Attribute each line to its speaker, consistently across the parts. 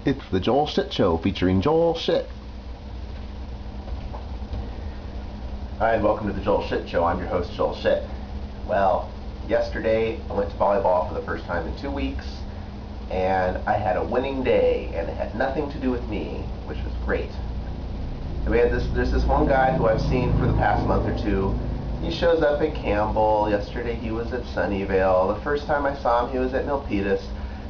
Speaker 1: It's the Joel Shit Show featuring Joel Shit. Hi, and welcome to the Joel Shit Show. I'm your host, Joel Shit. Well, yesterday I went to volleyball for the first time in 2 weeks, and I had a winning day, and it had nothing to do with me, which was great. And there's this one guy who I've seen for the past month or two. He shows up at Campbell. Yesterday he was at Sunnyvale. The first time I saw him, he was at Milpitas.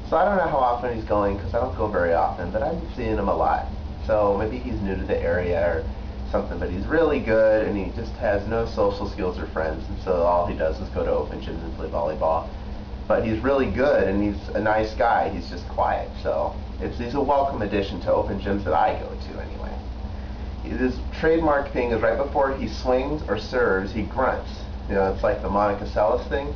Speaker 1: So I don't know how often he's going, because I don't go very often, but I'm seeing him a lot. So maybe he's new to the area or something, but he's really good, and he just has no social skills or friends, and so all he does is go to open gyms and play volleyball. But he's really good, and he's a nice guy. He's just quiet, so he's a welcome addition to open gyms that I go to anyway. His trademark thing is right before he swings or serves, he grunts. You know, it's like the Monica Seles thing.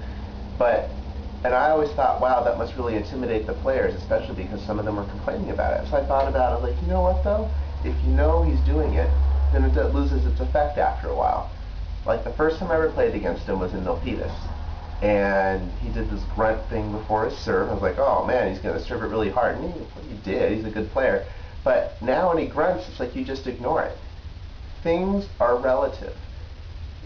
Speaker 1: And I always thought, wow, that must really intimidate the players, especially because some of them are complaining about it. So I thought about it, like, you know what though? If you know he's doing it, then it loses its effect after a while. Like the first time I ever played against him was in Milpitas, and he did this grunt thing before his serve. I was like, oh man, he's going to serve it really hard. And he did. He's a good player. But now when he grunts, it's like you just ignore it. Things are relative.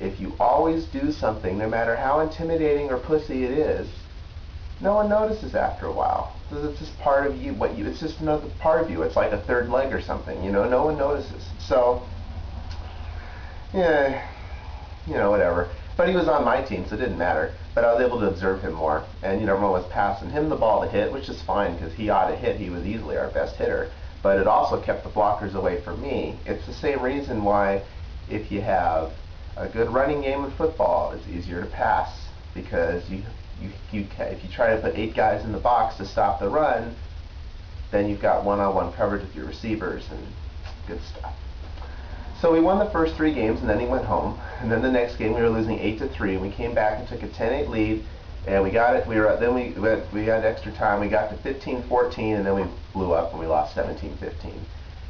Speaker 1: If you always do something, no matter how intimidating or pussy it is, no one notices after a while. Because it's just part of you. It's just another part of you. It's like a third leg or something. You know, no one notices. So, yeah, you know, whatever. But he was on my team, so it didn't matter. But I was able to observe him more. And, you know, everyone was passing him the ball to hit, which is fine because he ought to hit. He was easily our best hitter. But it also kept the blockers away from me. It's the same reason why if you have a good running game in football, it's easier to pass, because if you try to put 8 guys in the box to stop the run, then you've got one-on-one coverage with your receivers and good stuff. So we won the first 3 games, and then he went home. And then the next game we were losing 8-3, and we came back and took a 10-8 lead, and we got it. We had extra time. We got to 15-14, and then we blew up and we lost 17-15.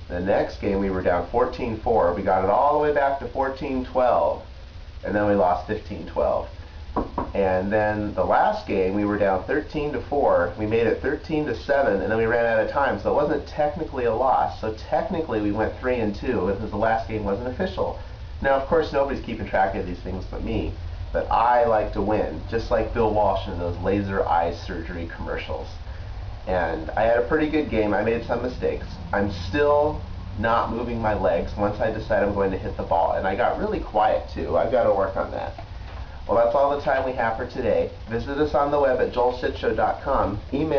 Speaker 1: The next game we were down 14-4. We got it all the way back to 14-12, and then we lost 15-12. And then the last game we were down 13-4. We made it 13-7, and then we ran out of time. So it wasn't technically a loss. So technically we went 3-2 because the last game wasn't official. Now, of course, nobody's keeping track of these things but me. But I like to win, just like Bill Walsh in those laser eye surgery commercials. And I had a pretty good game. I made some mistakes. I'm still not moving my legs once I decide I'm going to hit the ball. And I got really quiet too. I've got to work on that. Well, that's all the time we have for today. Visit us on the web at joelshitshow.com. Email